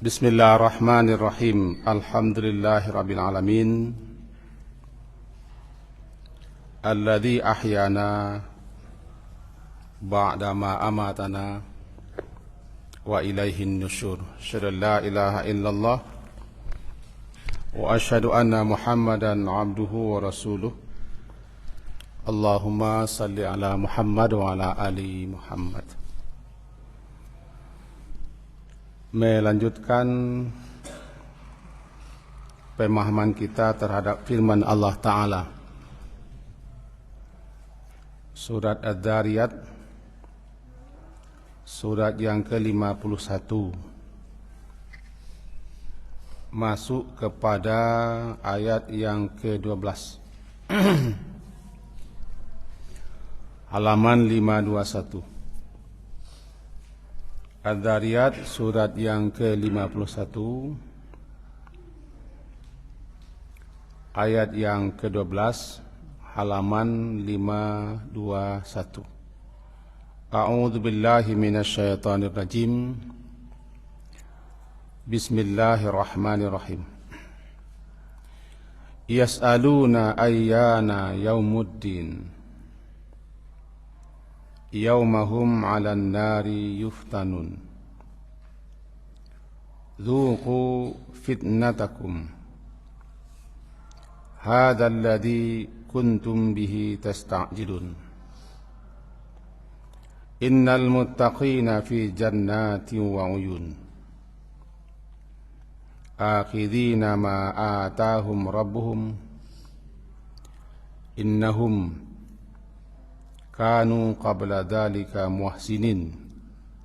Bismillahirrahmanirrahim. Alhamdulillahirabbil alamin. Alladzi ahyana ba'da ma amatana wa ilaihin nusyur. Asyhadu an la ilaha illallah wa asyhadu anna Muhammadan abduhu wa rasuluh. Allahumma salli ala Muhammad wa ala ali Muhammad. Melanjutkan pemahaman kita terhadap firman Allah Ta'ala, Surat Adz-Dzariyat, surat yang ke-51, masuk kepada ayat yang ke-12, halaman 521. Adz-Dzariyat surat yang ke-51 ayat yang ke-12 halaman 521. A'udzu billahi minasyaitonir rajim. Bismillahirrahmanirrahim. Yas'aluna ayyana yaumuddin. Yaumahum 'alan nari yuftanun. Dzuqu fitnatakum. Hadzal ladzi kuntum bihi tasta'jilun. Innal muttaqina fi jannatin wa 'uyun. Akhidhina ma atahum rabbuhum. Innahum kanu qabla dhalika muhsinin.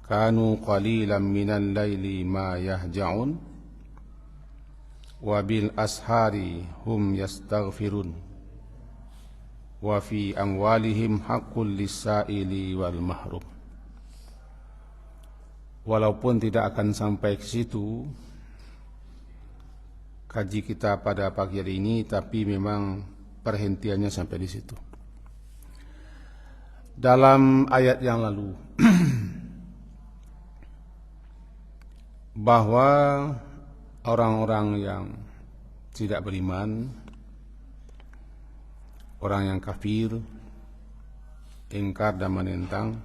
Kanu qalilan minal laili ma yahja'un. Wa bil ashari hum yastaghfirun. Wa fi amwalihim haqqul lis-sa'ili wal mahrum. Walaupun tidak akan sampai ke situ kaji kita pada pagi hari ini, tapi memang perhentiannya sampai di situ. Dalam ayat yang lalu bahwa orang-orang yang tidak beriman, orang yang kafir, ingkar dan menentang,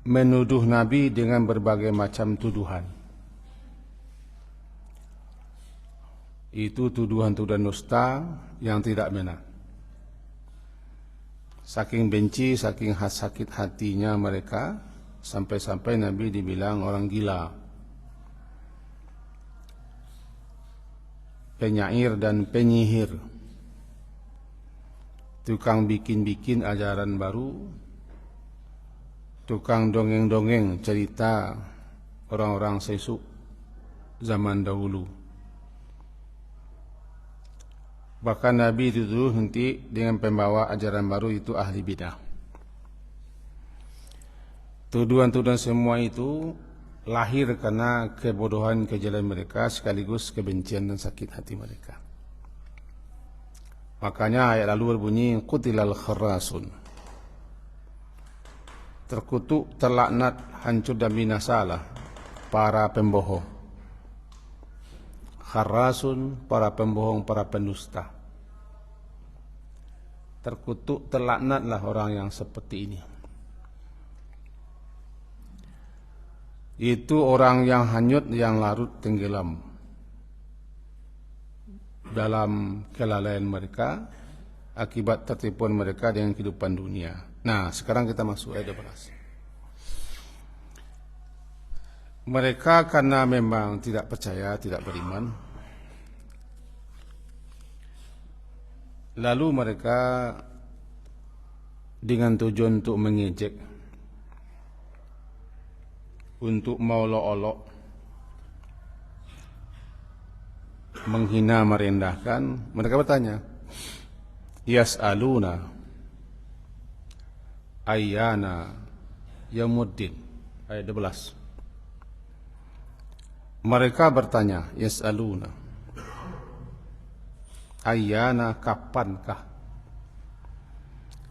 menuduh Nabi dengan berbagai macam tuduhan. Itu tuduhan-tuduhan dusta yang tidak benar. Saking benci, saking sakit hatinya mereka, sampai-sampai Nabi dibilang orang gila, penyair dan penyihir, tukang bikin-bikin ajaran baru, tukang dongeng-dongeng cerita orang-orang sesuk zaman dahulu. Bahkan Nabi dituduh nanti dengan pembawa ajaran baru, itu ahli bidah. Tuduhan-tuduhan semua itu lahir karena kebodohan, kejahatan mereka, sekaligus kebencian dan sakit hati mereka. Makanya ayat lalu berbunyi qutilal kharrasun. Terkutuk, terlaknat, hancur dan binasalah para pembohong. Kharrasun, para pembohong, para pendusta. Terkutuk, terlaknatlah orang yang seperti ini. Itu orang yang hanyut, yang larut tenggelam dalam kelalaian mereka akibat tertipuan mereka dengan kehidupan dunia. Nah, sekarang kita masuk ayat 12. Mereka karena memang tidak percaya, tidak beriman, lalu mereka dengan tujuan untuk mengejek, untuk mengolok-olok, menghina, merendahkan, mereka bertanya, yas'aluna ayyana yaumuddin. Ayat 12. Mereka bertanya, yas'aluna, ayyana, kapankah,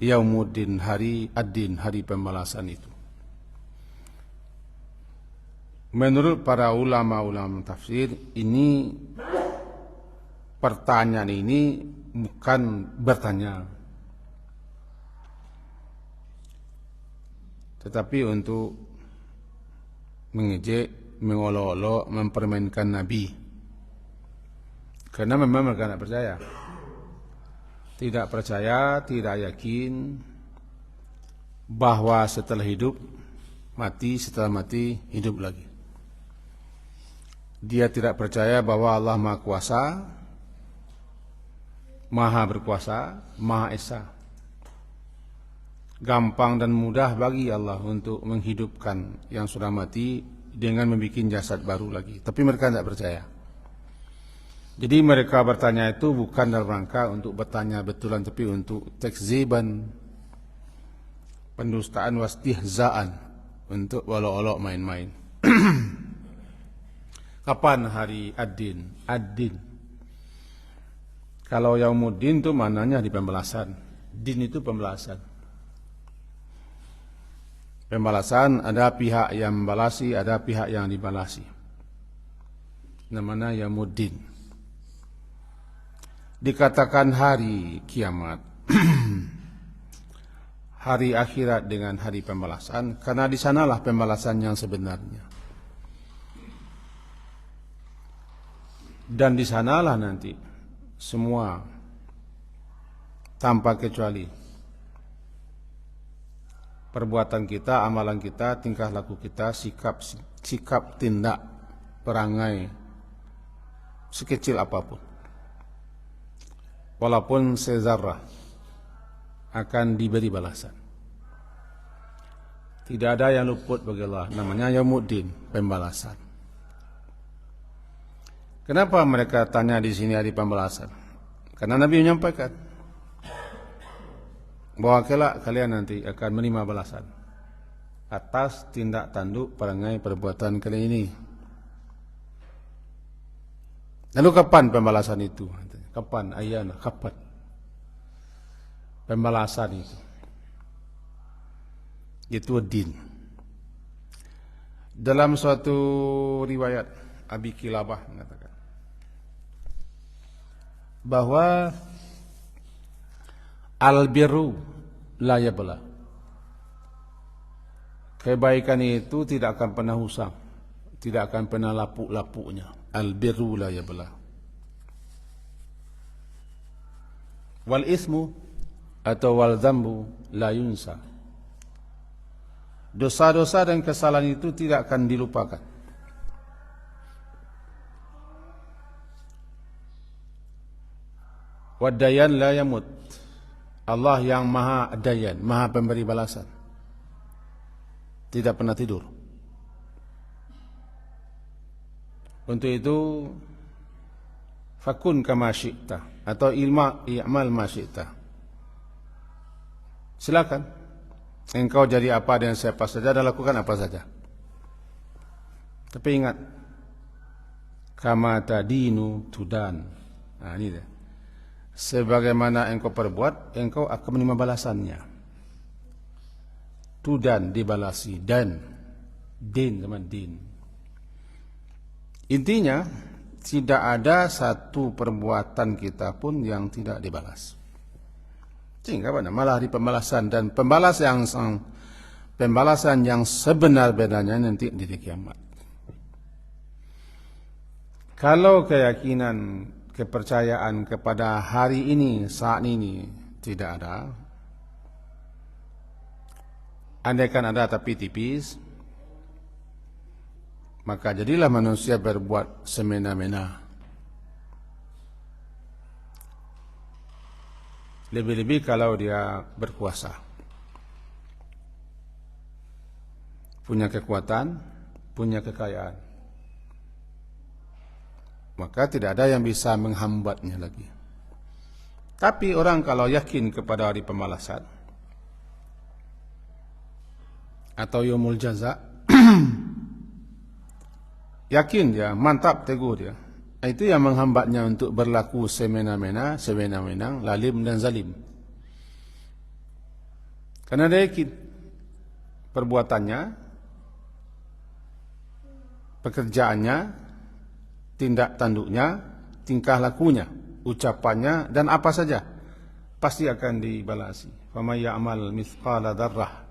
yaumuddin, hari ad-din, hari pembalasan itu. menurut para ulama-ulama tafsir, ini pertanyaan ini bukan bertanya, tetapi untuk mengejek, mengolok-olok, mempermainkan Nabi. Karena memang mereka tidak percaya. Tidak percaya, tidak yakin bahwa setelah hidup, mati, setelah mati, hidup lagi. Dia tidak percaya bahwa Allah Maha Kuasa, Maha Berkuasa, Maha Esa. Gampang dan mudah bagi Allah untuk menghidupkan yang sudah mati dengan membuat jasad baru lagi. Tapi mereka tidak percaya. Jadi mereka bertanya itu bukan dalam rangka untuk bertanya betulan, tapi untuk takziban, pendustaan, wastihzaan, untuk olok-olok main-main. Kapan hari ad-din? Ad-din. Kalau Yaumuddin itu maknanya di pembalasan. Din itu pembalasan. Pembalasan, ada pihak yang membalasi, ada pihak yang dibalasi. Namanya Yaumuddin. Dikatakan hari kiamat, hari akhirat dengan hari pembalasan, karena di sanalah pembalasan yang sebenarnya. Dan di sanalah nanti semua tanpa kecuali perbuatan kita, amalan kita, tingkah laku kita, sikap tindak, perangai sekecil apapun, walaupun sezarrah, akan diberi balasan. Tidak ada yang luput bagi Allah. Namanya Yaumuddin, pembalasan. Kenapa mereka tanya di sini hari pembalasan? Karena Nabi menyampaikan bahwa kelak kalian nanti akan menerima balasan atas tindak tanduk perangai perbuatan kalian ini. Lalu kapan pembalasan itu? Kapan? Ayana, kapan? Pembalasan itu. Itu din. Dalam suatu riwayat Abi Kilabah mengatakan bahwa al-birru la yabla. Kebaikan itu tidak akan pernah usang, tidak akan pernah lapuk-lapuknya. Al-birru la yabla. Wal ismu atau wal dzambu la yunsa. Dosa-dosa dan kesalahan itu tidak akan dilupakan. Wadayan la yamut. Allah yang maha dayan, maha pemberi balasan, tidak pernah tidur. Untuk itu fakun kama syi'ta, atau i'mal ma syi'ta. Silakan engkau jadi apa dengan siapa saja dan lakukan apa saja. Tapi ingat, kama tadinu tudan. Nah, ini dia. Sebagaimana engkau perbuat, engkau akan menerima balasannya. Tudan, dibalasi, dan din sama din. Intinya, tidak ada satu perbuatan kita pun yang tidak dibalas. Sehingga malah di pembalasan, dan pembalasan yang sebenar-benarnya nanti di kiamat. Kalau keyakinan, kepercayaan kepada hari ini, saat ini tidak ada, andaikan ada tapi tipis, maka jadilah manusia berbuat semena-mena. Lebih-lebih kalau dia berkuasa, punya kekuatan, punya kekayaan, maka tidak ada yang bisa menghambatnya lagi. Tapi orang kalau yakin kepada hari pembalasan atau yaumul jaza, yakin dia, mantap, teguh dia, itu yang menghambatnya untuk berlaku semena-mena, sewenang-wenang, lalim dan zalim. Karena dia yakin perbuatannya pekerjaannya, tindak tanduknya, tingkah lakunya, ucapannya, dan apa saja pasti akan dibalasi. Faman ya'mal mithqala dzarrah.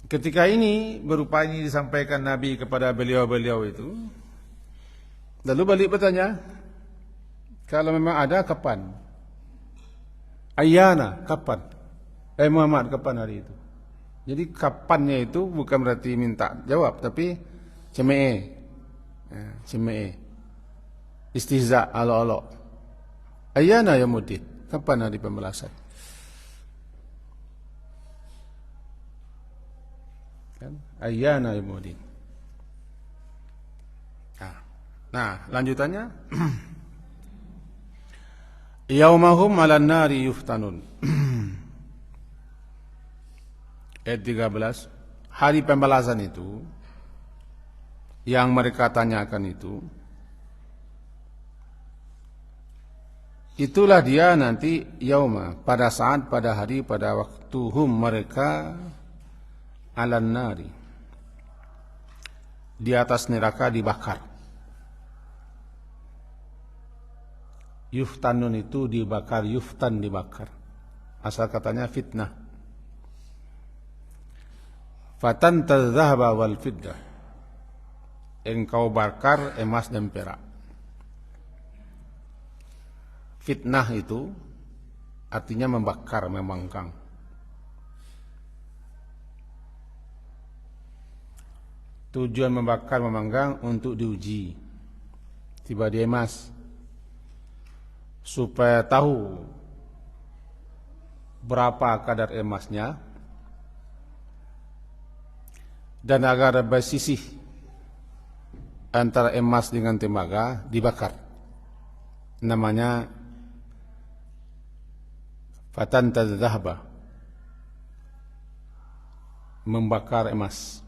Ketika ini berupa ini disampaikan Nabi kepada beliau-beliau itu, lalu balik bertanya, kalau memang ada, kapan? Ayyana, kapan? Muhammad, kapan hari itu? Jadi kapannya itu bukan berarti minta jawab, tapi cemee, istihza, alo-alo. Ayyana yaumuddin, kapan hari pembalasan? Ayyana yaumuddin. Nah, lanjutannya yaumahum 'alan nari yuftanun. Ayat 13, hari pembalasan itu yang mereka tanyakan itu, itulah dia nanti yauma, pada saat, pada hari, pada waktu hum mereka 'alan nari, di atas neraka dibakar. Yuftanun itu dibakar, yuftan dibakar. Asal katanya fitnah. Fatan tadzahaba wal fiddah. Engkau bakar emas dan perak. Fitnah itu artinya membakar, membangkang. Tujuan membakar, memanggang untuk diuji. Tiba di emas, supaya tahu berapa kadar emasnya, dan agar bersisih antara emas dengan tembaga, dibakar. Namanya fatan tadzahaba, membakar emas.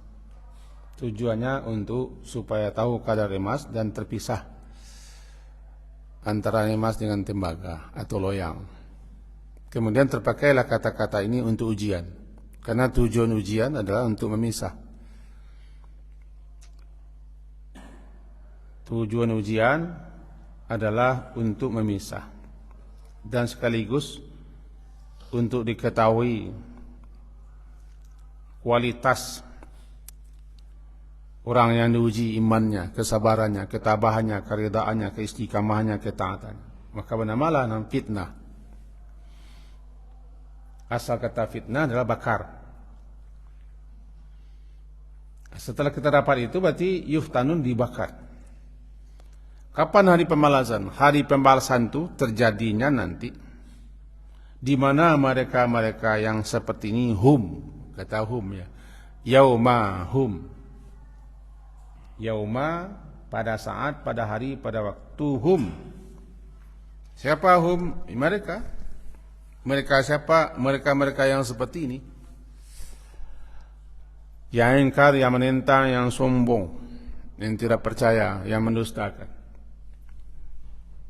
Tujuannya untuk supaya tahu kadar emas dan terpisah antara emas dengan tembaga atau loyang. Kemudian terpakailah kata-kata ini untuk ujian, karena tujuan ujian adalah untuk memisah. Tujuan ujian adalah untuk memisah dan sekaligus untuk diketahui kualitas orang yang diuji imannya, kesabarannya, ketabahannya, keredaannya, keistiqamahannya, ketaatannya. Maka bernamalah fitnah. Asal kata fitnah adalah bakar. Setelah kita dapat itu berarti yuftanun, dibakar. Kapan hari pembalasan? Hari pembalasan itu terjadinya nanti di mana mereka-mereka yang seperti ini, hum, kata hum ya, yauma hum, yauma, pada saat, pada hari, pada waktu, hum. Siapa hum? Mereka. Mereka siapa? Mereka-mereka yang seperti ini, yang ingkar, yang menentang, yang sombong, yang tidak percaya, yang mendustakan,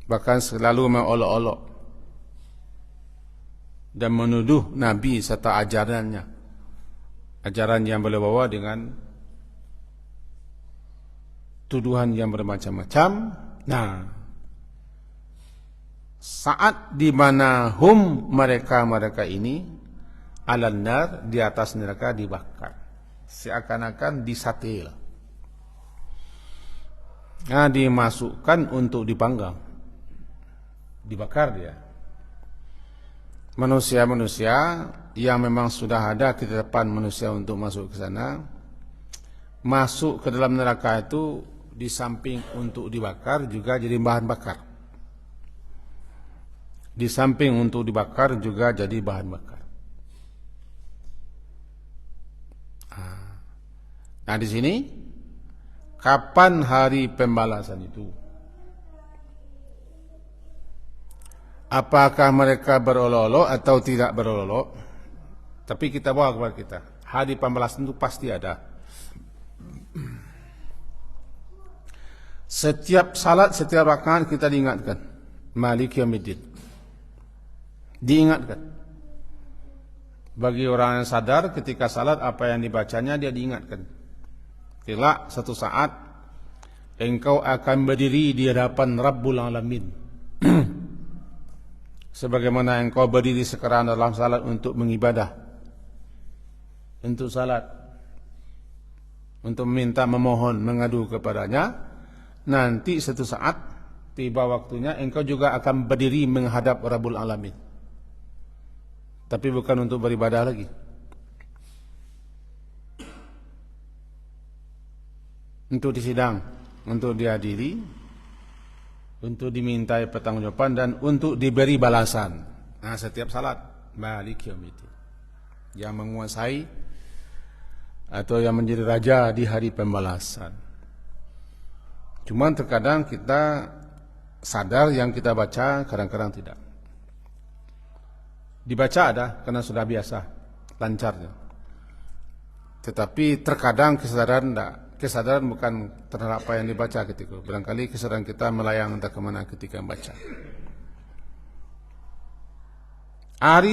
bahkan selalu mengolok-olok dan menuduh Nabi serta ajarannya, ajaran yang beliau bawa dengan tuduhan yang bermacam-macam. Nah, saat di mana hum, mereka-mereka ini, alan nar, di atas neraka dibakar, seakan-akan disatil. Nah, dimasukkan untuk dipanggang, dibakar dia. Manusia-manusia yang memang sudah ada ketetapan manusia untuk masuk ke sana, masuk ke dalam neraka itu di samping untuk dibakar juga jadi bahan bakar. Di samping untuk dibakar juga jadi bahan bakar. Nah, di sini kapan hari pembalasan itu? Apakah mereka berolok-olok atau tidak berolok-olok? Tapi kita bawa kepada kita, hari pembalasan itu pasti ada. Setiap salat, setiap rakaat kita diingatkan, Maliki Yaumiddin, diingatkan. Bagi orang yang sadar ketika salat apa yang dibacanya dia diingatkan. Kelak satu saat engkau akan berdiri di hadapan Rabbul Alamin. Sebagaimana engkau berdiri sekarang dalam salat untuk mengibadah, untuk salat, untuk meminta, memohon, mengadu kepadanya. Nanti satu saat tiba waktunya engkau juga akan berdiri menghadap Rabbul Alamin. Tapi bukan untuk beribadah lagi, untuk disidang, untuk diadili, untuk dimintai pertanggungjawaban dan untuk diberi balasan. Nah, setiap salat Malik Yaumiddin, yang menguasai atau yang menjadi raja di hari pembalasan. Cuman terkadang kita sadar yang kita baca, kadang-kadang tidak. Dibaca ada karena sudah biasa, lancarnya. Tetapi terkadang kesadaran tidak. Kesadaran bukan terhadap apa yang dibaca ketika. Barangkali kesadaran kita melayang entah kemana ketika membaca. Hari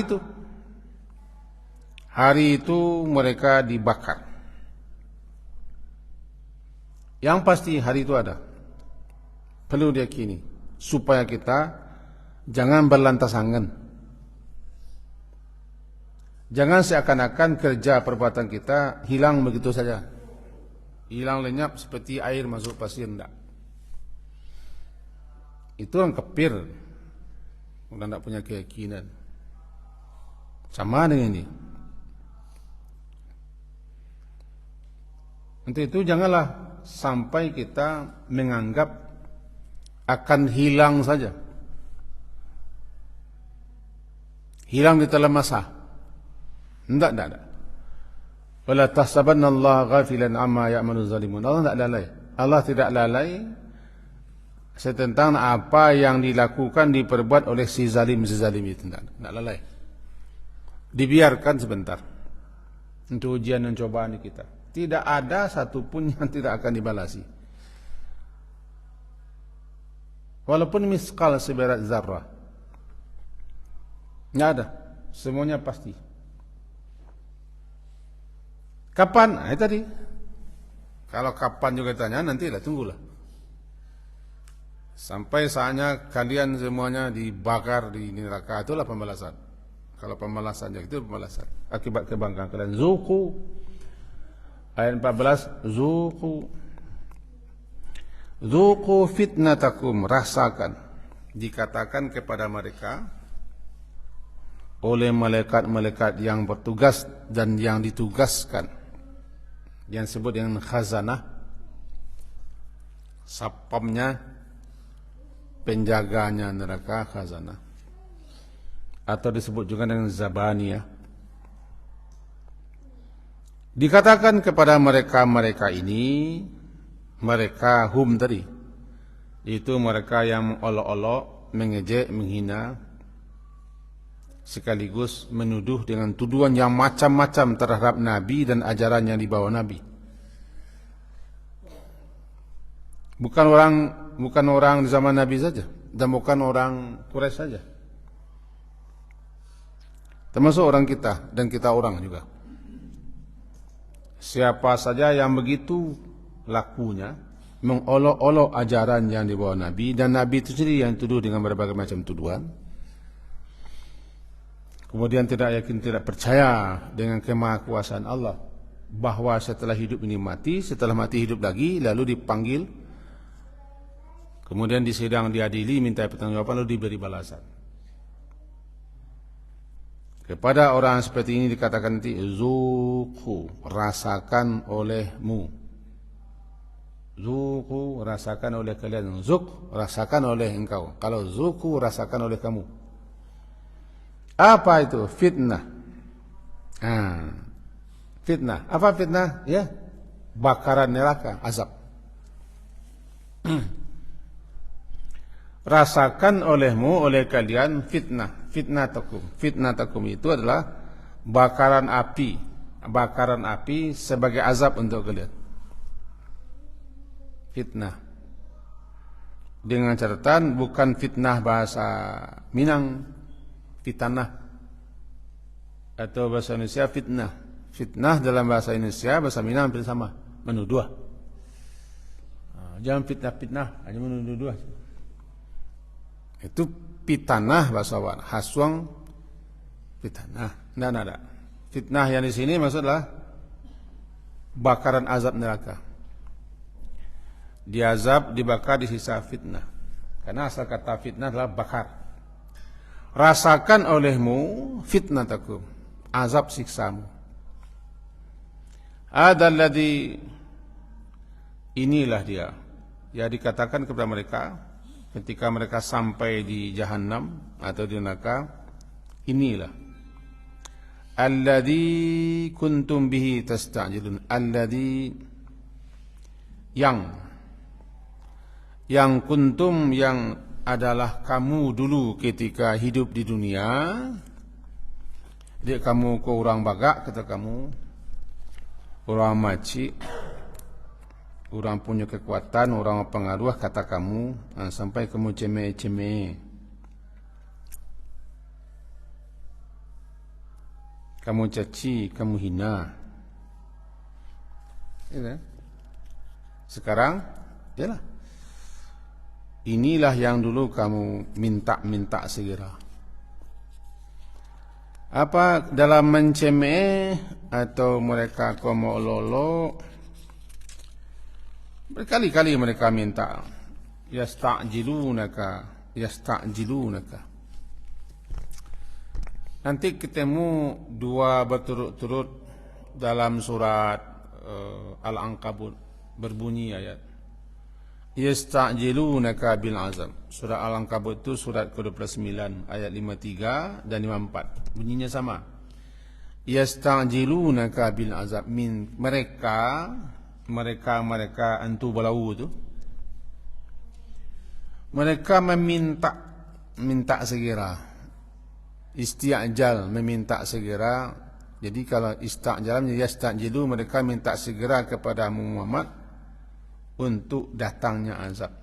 itu mereka dibakar. Yang pasti hari itu ada. Perlu diyakini supaya kita jangan berlantas angan. Jangan seakan-akan kerja perbuatan kita hilang begitu saja. Hilang lenyap seperti air masuk pasir, enggak. Itu orang kafir, orang tidak punya keyakinan. Sama dengan ini. Untuk itu janganlah sampai kita menganggap akan hilang saja. Hilang di dalam masa. Tidak. Wala tahsabanna Allah ghafilan amma ya'malu zalimun. Allah tidak lalai. Allah tidak lalai tentang apa yang dilakukan, diperbuat oleh si zalim itu. Tidak lalai. Dibiarkan sebentar untuk ujian dan cobaan kita. Tidak ada satupun yang tidak akan dibalasi. Walaupun miskal seberat zarrah. Tidak ada. Semuanya pasti. Kapan? Itu tadi. Kalau kapan juga tanya, nantilah, tunggulah. Sampai saatnya kalian semuanya dibakar di neraka, itulah pembalasan. Kalau pembalasannya itu pembalasan akibat kebanggaan kalian. Zuqu, ayat 14, Zuqu fitnatakum, rasakan. Dikatakan kepada mereka oleh malaikat-malaikat yang bertugas dan yang ditugaskan, yang disebut dengan khazanah, sapamnya, penjaganya neraka, khazanah, atau disebut juga dengan zabaniyah. Dikatakan kepada mereka ini, mereka hum tadi, itu mereka yang mengolok-olok, mengejek, menghina, sekaligus menuduh dengan tuduhan yang macam-macam terhadap Nabi dan ajaran yang dibawa Nabi. Bukan orang di zaman Nabi saja, dan bukan orang Quraisy saja. Termasuk orang kita dan kita orang juga. Siapa saja yang begitu lakunya, mengolok-olok ajaran yang dibawa Nabi, dan Nabi itu sendiri yang tuduh dengan berbagai macam tuduhan, kemudian tidak yakin, tidak percaya dengan kemahakuasaan Allah, bahwa setelah hidup ini mati, setelah mati hidup lagi, lalu dipanggil, kemudian disidang, diadili, minta pertanggungjawaban, lalu diberi balasan. Kepada orang seperti ini dikatakan nanti, zuqu, rasakan olehmu. Zuqu, rasakan oleh kalian. Zuq, rasakan oleh engkau. Kalau zuqu, rasakan oleh kamu. Apa itu? Fitnah. Fitnah. Apa fitnah? Ya, bakaran neraka, azab. Rasakan olehmu, oleh kalian fitnah. Fitnatakum itu adalah bakaran api. Bakaran api sebagai azab untuk kalian. Fitnah. Dengan catatan bukan fitnah bahasa Minang, fitnah, atau bahasa Indonesia fitnah. Fitnah dalam bahasa Indonesia, bahasa Minang hampir sama, menuduh. Jangan fitnah-fitnah, hanya menuduh. Itu pitanah bahasa Arab. Haswang fitnah. Tidak. Fitnah yang di sini maksudlah bakaran azab neraka. Diazab, dibakar, disisa fitnah. Karena asal kata fitnah adalah bakar. Rasakan olehmu fitnatakum, azab siksamu. Adalladzi, inilah dia. Ya, dikatakan kepada mereka ketika mereka sampai di Jahannam atau di neraka, inilah alladzi kuntum bihi tasta'jilun. Alladzi, yang kuntum, yang adalah kamu dulu ketika hidup di dunia. Dia kamu ke orang bagak, kata kamu, orang maci, orang punya kekuatan, orang pengaruh, kata kamu, sampai kamu cemeh-cemeh. Kamu caci, kamu hina. Ya, sekarang, yalah. Inilah yang dulu kamu minta segera. Apa dalam mencemeh atau mereka komo lolo, berkali-kali mereka minta, yasta'jilunaka. Nanti ketemu dua berturut-turut dalam surat Al-Ankabut, berbunyi ayat yasta'jilunaka bil azab. Surah Al-Ankabut itu surat ke-29 ayat 53 dan 54. Bunyinya sama. Yasta'jilunaka bil azab, min mereka antu balau itu. Mereka minta segera. Isti'jal, meminta segera. Jadi kalau ista'jal, yasta'jilu, mereka minta segera kepada Muhammad untuk datangnya azab.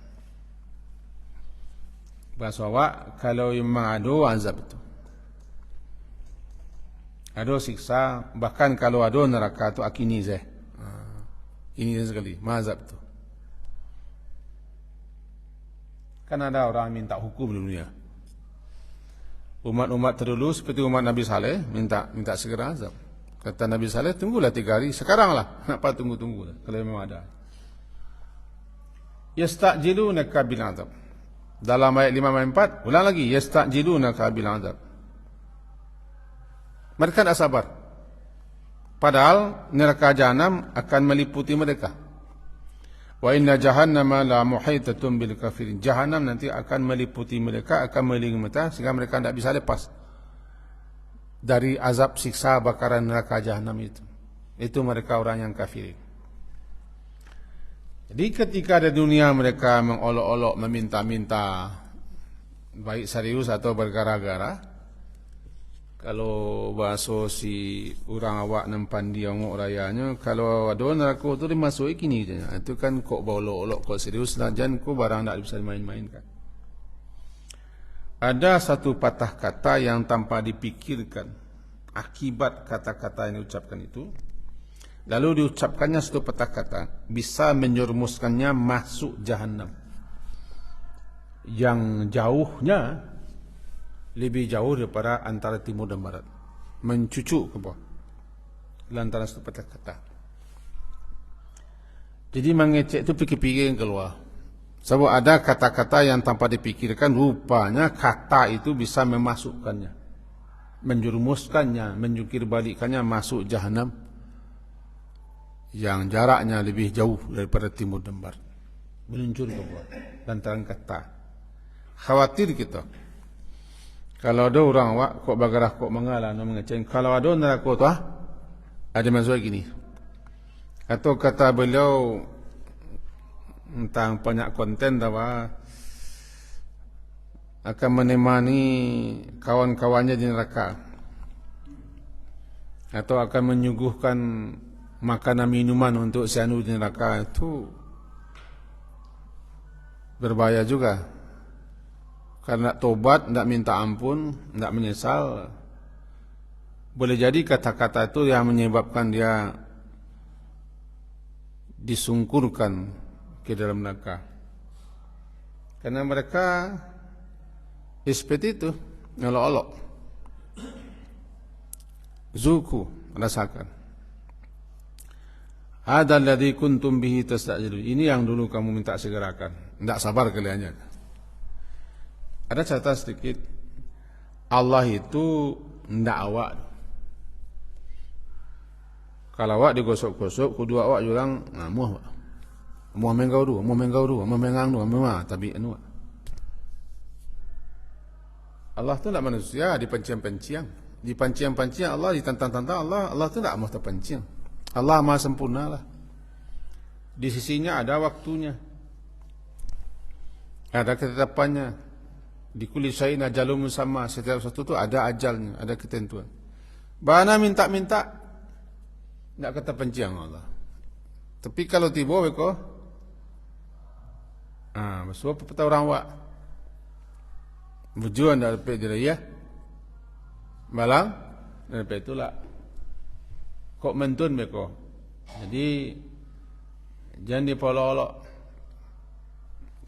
Bahasa awak, kalau memang ada azab itu, ada siksa, bahkan kalau ada neraka itu akini zeh. Ini sekali, mazab itu. Kan ada orang minta hukum di dunia. Umat-umat terdahulu seperti umat Nabi Saleh minta segera azab. Kata Nabi Saleh, tunggulah 3 hari, sekarang lah. Kenapa tunggu-tunggu lah, kalau memang ada. Yasta'jilunaka bil azab. Dalam ayat 5-4, ulang lagi, yasta'jilunaka bil azab. Mereka tidak sabar. Padahal neraka Jahannam akan meliputi mereka. Wa inna jahannama la muhitatun bil kafirin. Jahannam nanti akan meliputi mereka, akan melilingi mereka sehingga mereka tidak bisa lepas dari azab siksa bakaran neraka Jahannam itu. Itu mereka orang yang kafirin. Jadi ketika di dunia mereka mengolok-olok, meminta-minta, baik serius atau bergara-gara, kalau bahasa si orang awak nempan dia ngok rayanya, kalau ada neraka itu dimasuki kini, itu kan kok olok-olok, kok serius, dan kok barang tak bisa dimain-mainkan. Ada satu patah kata yang tanpa dipikirkan akibat kata-kata yang diucapkan itu, lalu diucapkannya satu patah kata, bisa menyerumuskannya masuk Jahannam. Yang jauhnya lebih jauh daripada antara timur dan barat, mencucuk ke bawah lantaran satu patah kata. Jadi mengecek itu pikir-pikir yang keluar. Sebab ada kata-kata yang tanpa dipikirkan, rupanya kata itu bisa memasukkannya, menjerumuskannya, menjungkir balikkannya masuk Jahannam yang jaraknya lebih jauh daripada timur dan barat, meluncur ke bawah lantaran kata. Khawatir kita kalau ada orang awak kok bagarah kok mengalah nak mengeceng, kalau ada neraka tu ada masalah gini, atau kata beliau tentang banyak konten bahwa akan menemani kawan-kawannya di neraka, atau akan menyuguhkan makanan minuman untuk si anu di neraka, itu berbahaya juga. Karena tobat, tidak minta ampun, tidak menyesal, boleh jadi kata-kata itu yang menyebabkan dia disungkurkan ke dalam neraka. Karena mereka seperti itu, olok-olok. Zuku, rasakan. Hadzal ladzi kuntum bihi tastajilun. Ini yang dulu kamu minta segerakan. Tidak sabar kaliannya. Ada catatan sedikit. Allah itu tidak awak. Kalau awak digosok-gosok, kedua awak bilang, muah menggau dua, muah mengang dua, muah tapi anu. Allah tu tidak manusia dipanciang-panciang. Dipanciang-panciang Allah, ditantang-tantang Allah tu tidak mahu terpanciang. Allah maha sempurna lah. Di sisinya ada waktunya. Ada ketetapannya. Di kulli syai'in ajalun musamma, setiap sesuatu itu ada ajalnya, ada ketentuan. Bana minta-minta tidak kata penciang Allah. Tapi kalau tiba beko, sebab peta orang wak, bujuan dari pihak dia, malang dari pihak itulah, kok mentun beko. Jadi jangan dipolok-olok.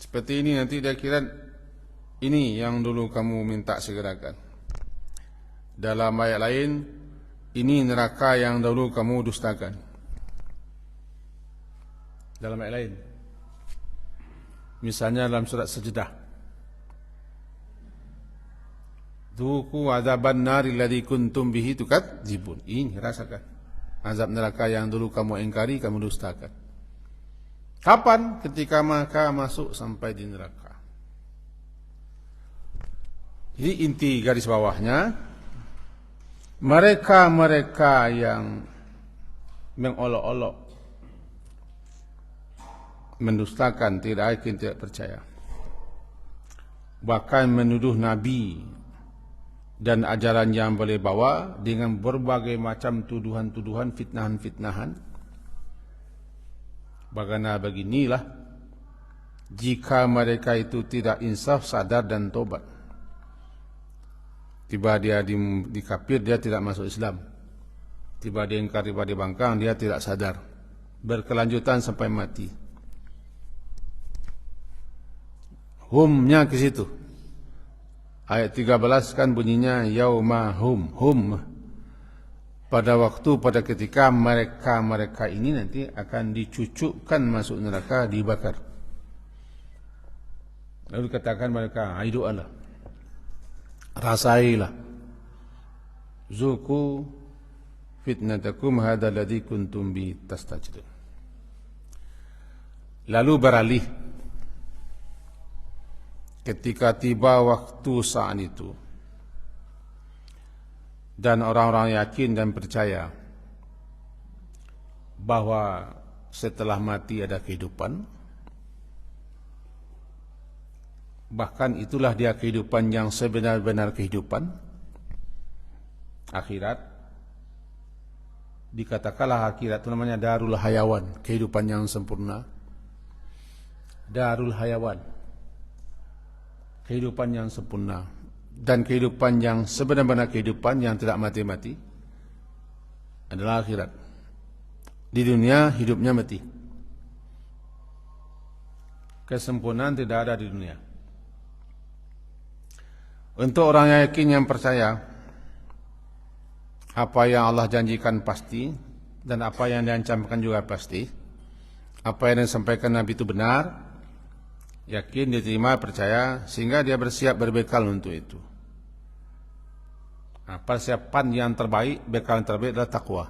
Seperti ini nanti dia kira ini yang dulu kamu minta segerakan. Dalam ayat lain, ini neraka yang dahulu kamu dustakan. Dalam ayat lain, misalnya dalam surat Sajdah, Dzuqu adzaban nari alladzi kuntum bihi tukadzibun. Ini rasakan azab neraka yang dulu kamu ingkari, kamu dustakan. Kapan? Ketika maka masuk sampai di neraka. Jadi inti garis bawahnya, mereka-mereka yang mengolok-olok, mendustakan, tidak yakin, tidak percaya, bahkan menuduh Nabi dan ajaran yang boleh bawa dengan berbagai macam tuduhan-tuduhan, fitnahan-fitnahan. Bagaimana beginilah jika mereka itu tidak insaf, sadar dan tobat. Tiba dia di kafir, dia tidak masuk Islam. Tiba dia ingkar, tiba dia bangkang, dia tidak sadar. Berkelanjutan sampai mati. Humnya ke situ. Ayat 13 kan bunyinya yauma hum. Pada waktu, pada ketika mereka ini nanti akan dicucukkan masuk neraka, dibakar. Lalu katakan mereka, aidu Allah, rasailah, zuku fitnatakum hadzal ladzi kuntum bi tastajilun. Lalu beralih ketika tiba waktu saat itu, dan orang-orang yakin dan percaya bahwa setelah mati ada kehidupan. Bahkan itulah dia kehidupan yang sebenar-benar kehidupan. Akhirat. Dikatakanlah akhirat itu namanya darul hayawan, kehidupan yang sempurna. Darul hayawan, kehidupan yang sempurna. Dan kehidupan yang sebenar-benar kehidupan yang tidak mati-mati adalah akhirat. Di dunia hidupnya mati. Kesempurnaan tidak ada di dunia. Untuk orang yang yakin, yang percaya, apa yang Allah janjikan pasti, dan apa yang diancamkan juga pasti. Apa yang disampaikan Nabi itu benar, yakin, diterima, percaya, sehingga dia bersiap berbekal untuk itu. Persiapan yang terbaik, bekal yang terbaik adalah takwa.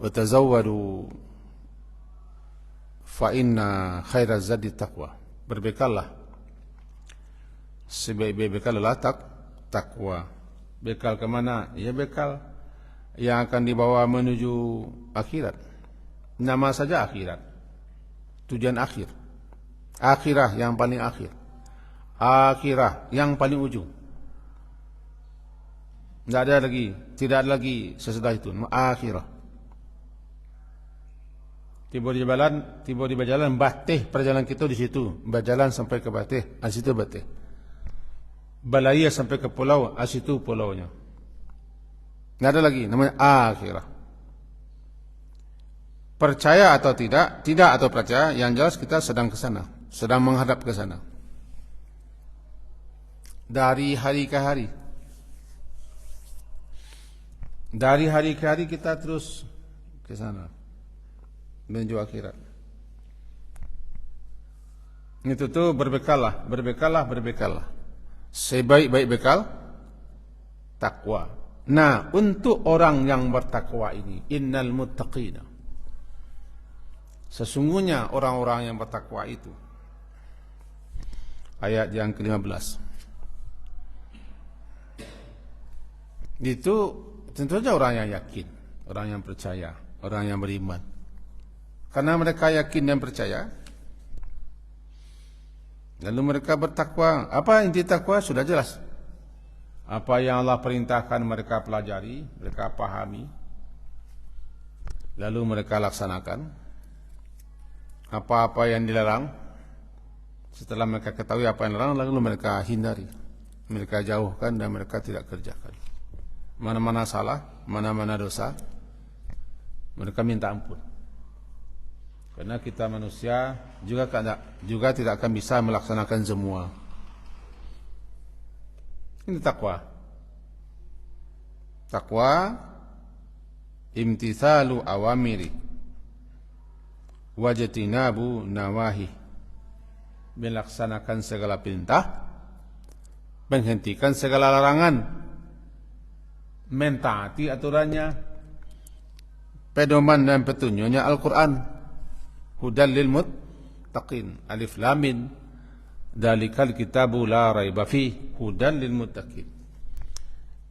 Wa tazawwadu fa inna khairaz zadi taqwa. Berbekallah. Sebaik-baik bekal adalah takwa. Bekal ke mana? Ya bekal yang akan dibawa menuju akhirat. Nama saja akhirat. Tujuan akhir. Akhirah yang paling akhir. Akhirah yang paling ujung. Tidak ada lagi sesudah itu. Akhirah. Tiba di berjalan, batih perjalanan kita di situ. Berjalan sampai ke batih, di situ batih. Balaya sampai ke pulau, di situ pulaunya. Tidak ada lagi, namanya akhirah. percaya atau tidak atau percaya, yang jelas kita sedang ke sana, sedang menghadap ke sana. Dari hari ke hari. Dari hari ke hari kita terus ke sana. Menuju akhirat. Itu tuh berbekallah. Sebaik-baik bekal takwa. Nah, untuk orang yang bertakwa ini, innal muttaqina. Sesungguhnya orang-orang yang bertakwa itu. Ayat yang ke-15. Itu tentu saja orang yang yakin, orang yang percaya, orang yang beriman. Karena mereka yakin dan percaya, lalu mereka bertakwa. Apa inti takwa? Sudah jelas. Apa yang Allah perintahkan mereka pelajari, mereka pahami, lalu mereka laksanakan. Apa-apa yang dilarang, setelah mereka ketahui apa yang dilarang, lalu mereka hindari, mereka jauhkan dan mereka tidak kerjakan. Mana-mana salah, mana-mana dosa, mereka minta ampun. Karena kita manusia juga tidak akan bisa melaksanakan semua. Ini takwa. Takwa imtithalu awamiri wajtinabu nawahi. Melaksanakan segala perintah, menghentikan segala larangan, mentaati aturannya, pedoman dan petunjuknya Al-Quran. Hudan lil muttaqin. Alif lam mim. Dalikal kitabu la raiba fi. Hudan lil muttaqin.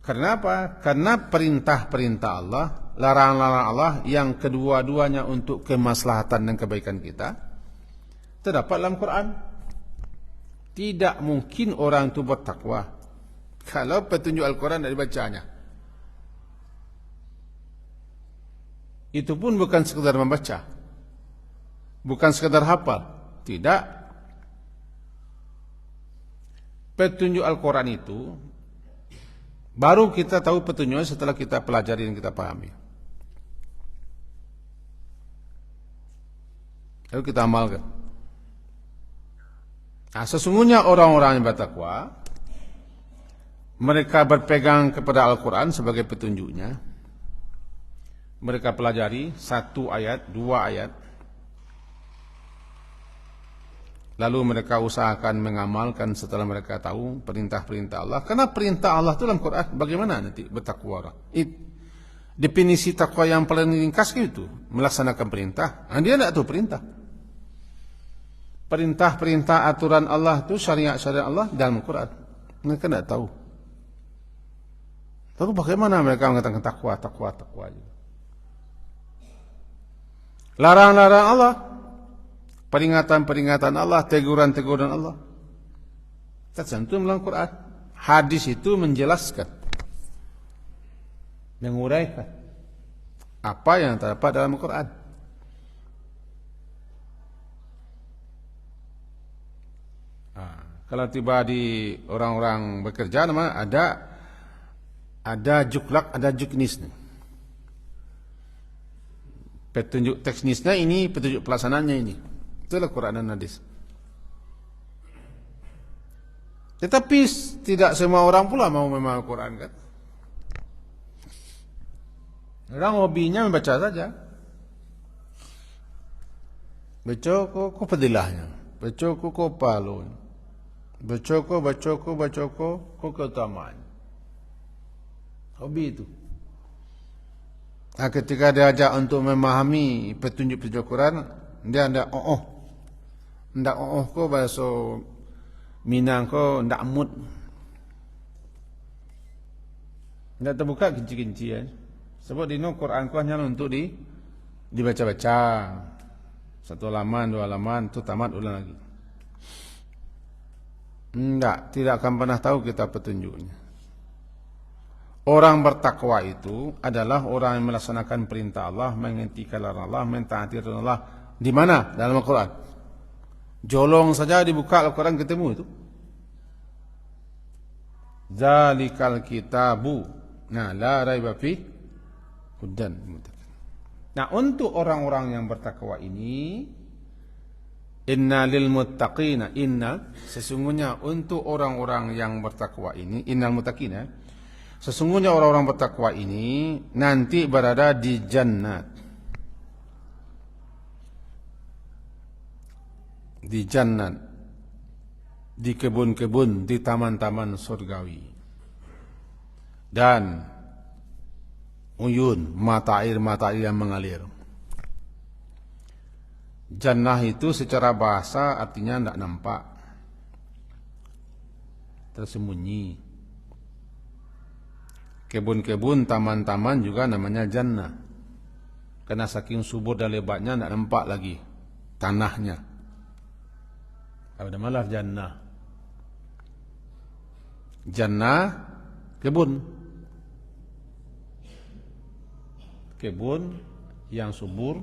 Karena apa? Karena perintah-perintah Allah, larangan-larangan Allah yang kedua-duanya untuk kemaslahatan dan kebaikan kita terdapat dalam Quran. Tidak mungkin orang itu bertakwa kalau petunjuk Al-Quran tidak dibacanya. Itu pun bukan sekedar membaca, bukan sekedar hafal, tidak. Petunjuk Al-Quran itu baru kita tahu petunjuknya setelah kita pelajari dan kita pahami. Lalu kita amalkan. Nah, sesungguhnya orang-orang yang bertakwa, mereka berpegang kepada Al-Quran sebagai petunjuknya. Mereka pelajari 1 ayat, 2 ayat. Lalu mereka usahakan mengamalkan setelah mereka tahu perintah-perintah Allah. Karena perintah Allah itu dalam Quran. Bagaimana nanti bertakwa? Definisi takwa yang paling ringkas itu melaksanakan perintah. Nah, dia tidak tahu perintah. Perintah-perintah aturan Allah itu syariat-syariat Allah dalam Quran. Mereka tidak tahu. Lalu bagaimana mereka mengatakan takwa? Larang-larang Allah, peringatan-peringatan Allah, teguran-teguran Allah tercantum dalam Quran. Hadis itu menjelaskan, menguraikan apa yang terdapat dalam Quran. Kalau tiba di orang-orang bekerja, nama ada juklak, ada juknis. Petunjuk teknisnya ini, petunjuk pelaksanaannya ini. Itulah Quran dan hadis. Tetapi tidak semua orang pula mau memahami Quran, kan? Orang hobinya membaca saja. Bacoko pedilahnya, bacoko palon, bacoko keutamaan. Hobi itu. Nah, ketika diajak untuk memahami petunjuk-petunjuk Quran, dia ndak ko bahasa Minang ko ndak mut. Ndak terbuka kinci-kinci ya. Sebab di Quran ko hanya untuk dibaca-baca. 1 halaman, 2 halaman, itu tamat ulang lagi. Tidak akan pernah tahu kita petunjuknya. Orang bertakwa itu adalah orang yang melaksanakan perintah Allah, menghentikan larangan Allah, mentaati aturan Allah. Di mana? Dalam Al-Quran. Jolong saja dibuka Al-Quran ketemu itu. Zalikal kitabu. Nah, la raiba fi hudan. Nah, untuk orang-orang yang bertakwa ini, inna lil muttaqina, inna sesungguhnya untuk orang-orang yang bertakwa ini, innal muttaqina, sesungguhnya orang-orang bertakwa ini nanti berada di jannat. Di jannat, di kebun-kebun, di taman-taman surgawi. Dan uyun, mata air yang mengalir. Jannah itu secara bahasa artinya tidak nampak, tersembunyi. Kebun-kebun, taman-taman juga namanya jannah, karena saking subur dan lebatnya tidak nampak lagi tanahnya. Ada malah jannah. Jannah kebun. Kebun yang subur,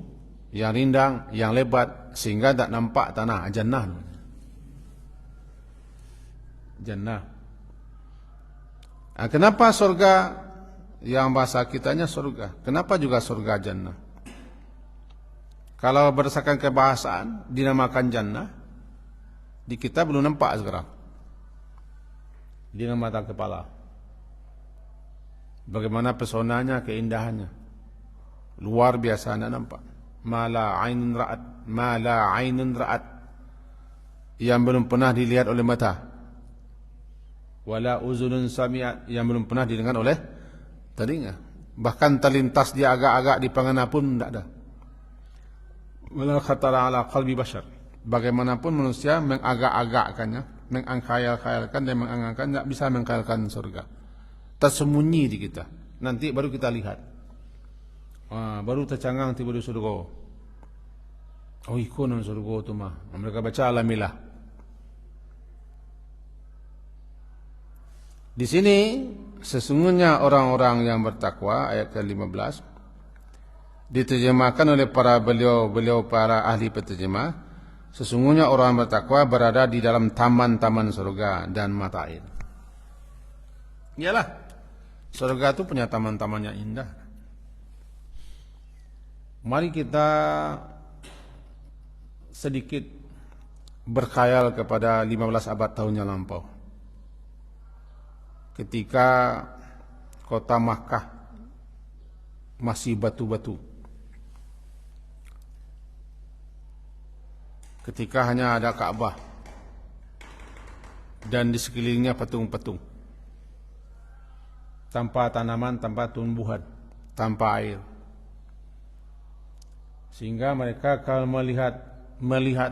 yang rindang, yang lebat sehingga tak nampak tanah. Jannah. Jannah. Nah, kenapa surga yang bahasa kitanya surga? Kenapa juga surga jannah? Kalau berdasarkan kebahasaan dinamakan jannah, di kita belum nampak sekarang dengan mata kepala. Bagaimana pesonanya, keindahannya. Luar biasa, anda nampak. Ma la ainun ra'at, yang belum pernah dilihat oleh mata. Wala uzunun sami'at, yang belum pernah didengar oleh telinga. Bahkan terlintas dia agak-agak di pangana pun tidak ada. Wala khatara ala qalbi bashar. Bagaimanapun manusia mengagak-agakkannya, mengkhayal-khayalkan dan mengangankan, tidak bisa mengkhayalkan surga. Tersembunyi di kita. Nanti baru kita lihat. Baru tercangang tiba di surga. Oh, ikon ng surga itu mah. Mereka baca alamilah. Di sini sesungguhnya orang-orang yang bertakwa, ayat ke-15 diterjemahkan oleh para beliau para ahli penterjemah. Sesungguhnya orang bertakwa berada di dalam taman-taman surga dan mata air. Iyalah, surga itu punya taman-taman yang indah. Mari kita sedikit berkhayal kepada 15 abad tahun yang lampau. Ketika kota Makkah masih batu-batu. Ketika hanya ada Ka'bah dan di sekelilingnya patung-patung. Tanpa tanaman, tanpa tumbuhan, tanpa air. Sehingga mereka kalau melihat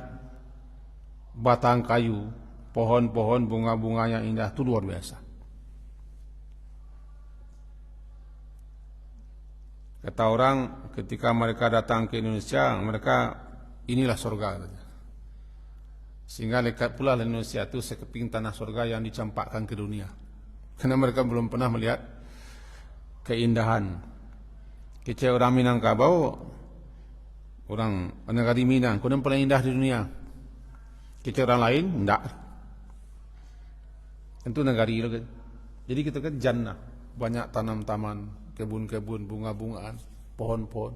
batang kayu, pohon-pohon, bunga-bunga yang indah itu luar biasa. Kata orang ketika mereka datang ke Indonesia, mereka inilah surga. Sehingga lekat pula Indonesia itu sekeping tanah surga yang dicampakkan ke dunia. Karena mereka belum pernah melihat keindahan. Kecil orang Minangkabau, orang negara Minang, yang paling indah di dunia. Kecil orang lain, enggak. Tentu negari itu kan. Jadi kita kan jannah, banyak tanam-taman, kebun-kebun, bunga-bungaan, pohon-pohon.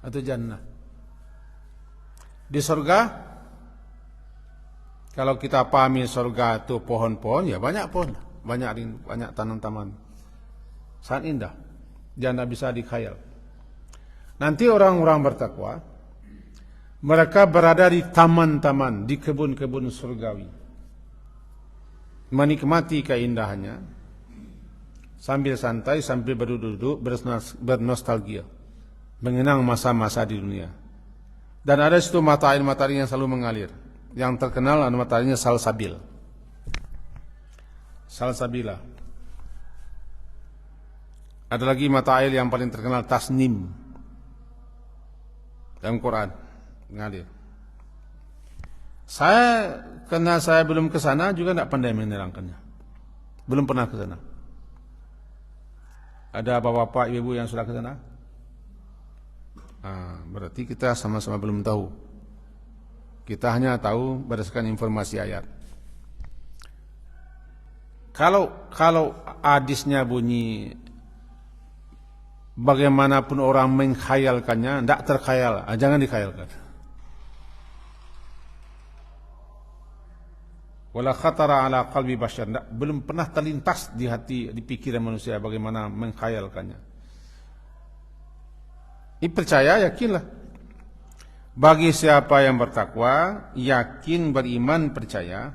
Itu jannah. Di surga, kalau kita pahami surga itu pohon-pohon, ya banyak pohon, banyak tanam-taman. Sangat indah. Jannah bisa dikhayal. Nanti orang-orang bertakwa, mereka berada di taman-taman, di kebun-kebun surgawi, menikmati keindahannya, sambil santai, sambil berduduk, bernostalgia, mengenang masa-masa di dunia. Dan ada situ mata air yang selalu mengalir. Yang terkenal adalah mata airnya Salsabil. Salsabila. Ada lagi mata air yang paling terkenal Tasnim. Dalam Quran mengalir. Karena saya belum ke sana juga tidak pandai menerangkannya. Belum pernah ke sana. Ada bapak-bapak, ibu yang sudah ke sana? Berarti kita sama-sama belum tahu. Kita hanya tahu berdasarkan informasi ayat. Kalau hadisnya bunyi bagaimanapun orang mengkhayalkannya, tidak terkhayal, jangan dikhayalkan. Wala khatara ala qalbi bashar, belum pernah terlintas di hati, di pikiran manusia bagaimana mengkhayalkannya. Percaya, yakinlah. Bagi siapa yang bertakwa, yakin, beriman, percaya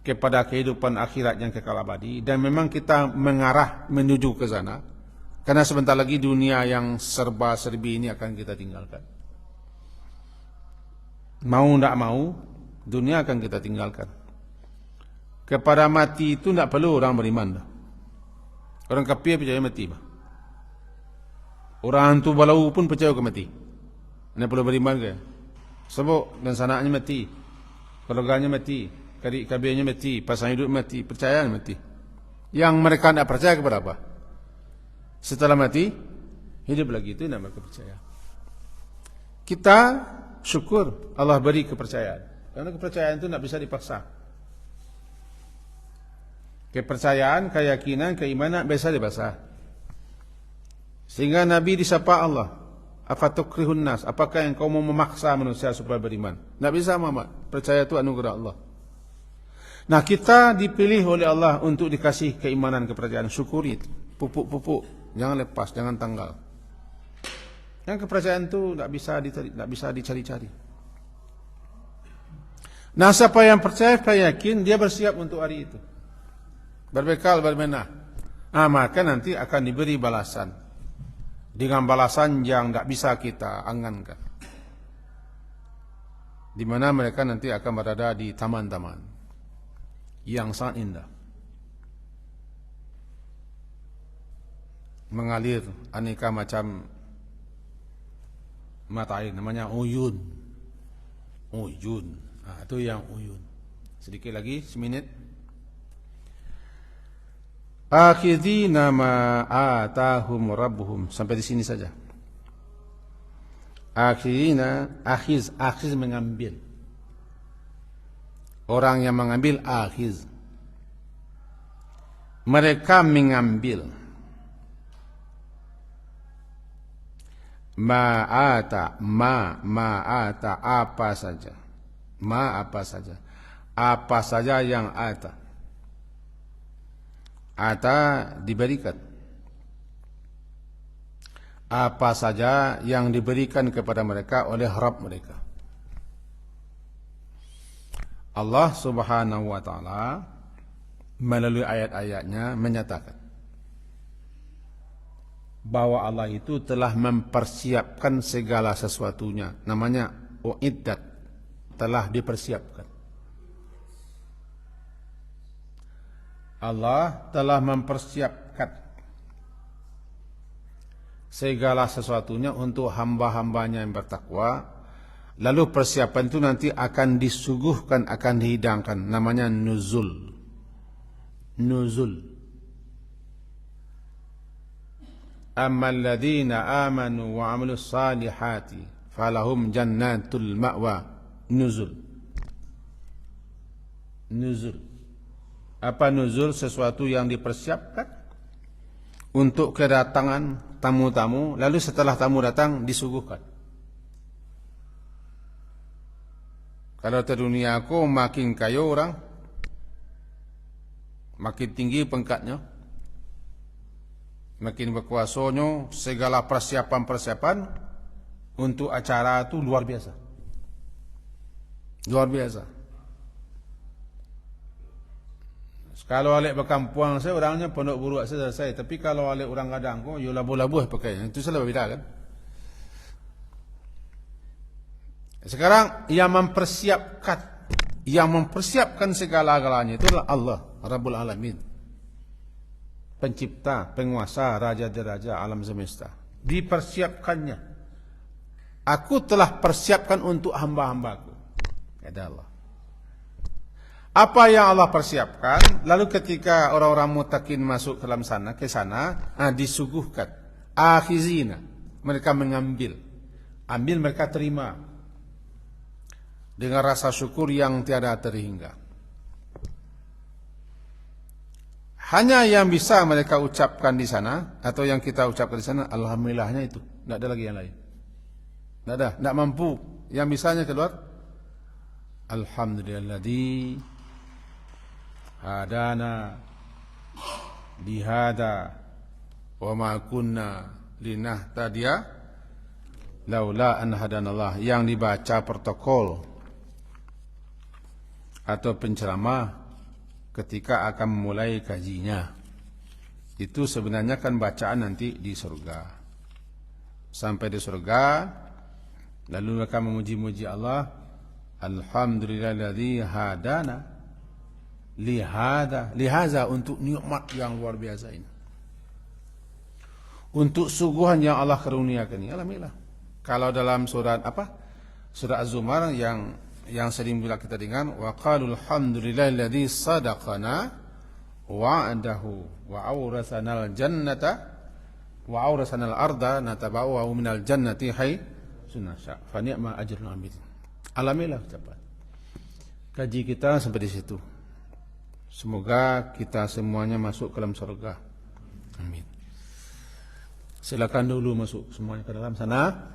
kepada kehidupan akhirat yang kekal abadi, dan memang kita mengarah menuju ke sana. Karena sebentar lagi dunia yang serba-serbi ini akan kita tinggalkan. Mau tidak mau, dunia akan kita tinggalkan. Kepada mati itu tidak perlu orang beriman. Orang kafir percaya mati. Orang hantu balau pun percaya ke mati. Tidak perlu beriman ke? Sebab dan sanaknya mati, keluarganya mati, kadik kabirnya mati, pasangan hidup mati, percaya mati. Yang mereka tidak percaya kepada apa? Setelah mati, hidup lagi, itu tidak mereka percaya. Kita syukur Allah beri kepercayaan. Karena kepercayaan itu tidak bisa dipaksa. Kepercayaan, keyakinan, keimanan bisa dipaksa. Sehingga Nabi disapa Allah, afatukrihun nas, apakah yang kau mau memaksa manusia supaya beriman? Tidak bisa, Muhammad. Percaya itu anugerah Allah. Nah, kita dipilih oleh Allah untuk dikasih keimanan, kepercayaan. Syukuri itu. Pupuk-pupuk. Jangan lepas, jangan tanggal. Yang kepercayaan itu tidak bisa dicari-cari. Nah, siapa yang percaya, yakin, dia bersiap untuk hari itu. Berbekal, berbenah. Maka nanti akan diberi balasan. Dengan balasan yang tidak bisa kita angankan. Di mana mereka nanti akan berada di taman-taman yang sangat indah. Mengalir aneka macam mata air, namanya uyun. Uyun. Itu yang uyun. Sedikit lagi, seminit. Akhidina ma atahum rabbuhum. Sampai di sini saja. Akhidina, akhiz mengambil. Orang yang mengambil akhiz. Mereka mengambil ma'ata apa saja, apa saja yang ata diberikan, apa saja yang diberikan kepada mereka oleh Rabb mereka. Allah Subhanahu wa ta'ala melalui ayat-ayatnya menyatakan bahwa Allah itu telah mempersiapkan segala sesuatunya. Namanya uiddat, telah dipersiapkan. Allah telah mempersiapkan segala sesuatunya untuk hamba-hambanya yang bertakwa. Lalu persiapan itu nanti akan disuguhkan, akan dihidangkan. Namanya nuzul. Nuzul. Ammal ladzina amanu wa 'amilus salihati falahum jannatul ma'wa. Nuzul. Nuzul. Apa nuzul? Sesuatu yang dipersiapkan untuk kedatangan tamu-tamu, lalu setelah tamu datang disuguhkan. Kalau di dunia aku makin kaya orang, makin tinggi pangkatnya, makin berkuasanya, segala persiapan-persiapan untuk acara itu luar biasa. Luar biasa. Kalau alik berkampuang saya, orangnya pondok buruak saya selesai. Tapi kalau alik orang kadang kok, yo labuh-labuh pakainya. Itu salah beda kan. Sekarang yang mempersiapkan segala-galanya itu adalah Allah, Rabbul Alamin. Pencipta, penguasa, raja deraja alam semesta. Dipersiapkannya. Aku telah persiapkan untuk hamba-hambaku, kata Allah. Apa yang Allah persiapkan, lalu ketika orang-orang mutakin masuk ke dalam sana, disuguhkan. Akhizina, mereka mengambil. Ambil, mereka terima. Dengan rasa syukur yang tiada terhingga. Hanya yang bisa mereka ucapkan di sana atau yang kita ucapkan di sana, alhamdulillahnya itu. Tidak ada lagi yang lain. Tidak ada, tidak mampu. Yang bisanya keluar, alhamdulilladzi hadana lihada wa ma kunna linahtadiya laula an hadanallah. Yang dibaca protokol atau penceramah ketika akan memulai kajinya, itu sebenarnya kan bacaan nanti di surga. Sampai di surga, lalu mereka memuji-muji Allah, alhamdulillahilladzi hadana lihaza, untuk nikmat yang luar biasa ini, untuk suguhan yang Allah karuniakan ini. Alhamdulillah. Kalau dalam surat surat Az-Zumar yang sering bila kita dengar, wa qalu alhamdulillahilladzi sadaqana wa'adahu wa awrasanal jannata wa awrasanal arda natabawwa'u minal jannati haitsu nasha fa ni'ma ajrul amilin. Alhamdulillah ucapan. Kaji kita sampai di situ. Semoga kita semuanya masuk ke dalam surga. Amin. Silakan dulu masuk semuanya ke dalam sana.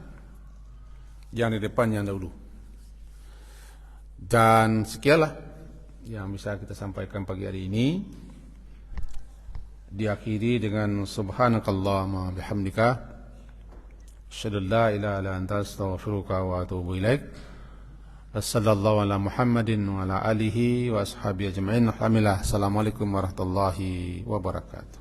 Yang di depan yang dahulu. Dan sekianlah yang bisa kita sampaikan pagi hari ini. Diakhiri dengan subhanakallahumma bihamdika asyhadu an la ilaha illa anta astaghfiruka wa atubu ilaik. Wassallallahu ala Muhammadin wa ala alihi wa ashabihi ajma'in. Alhamdulillah. Assalamualaikum warahmatullahi wabarakatuh.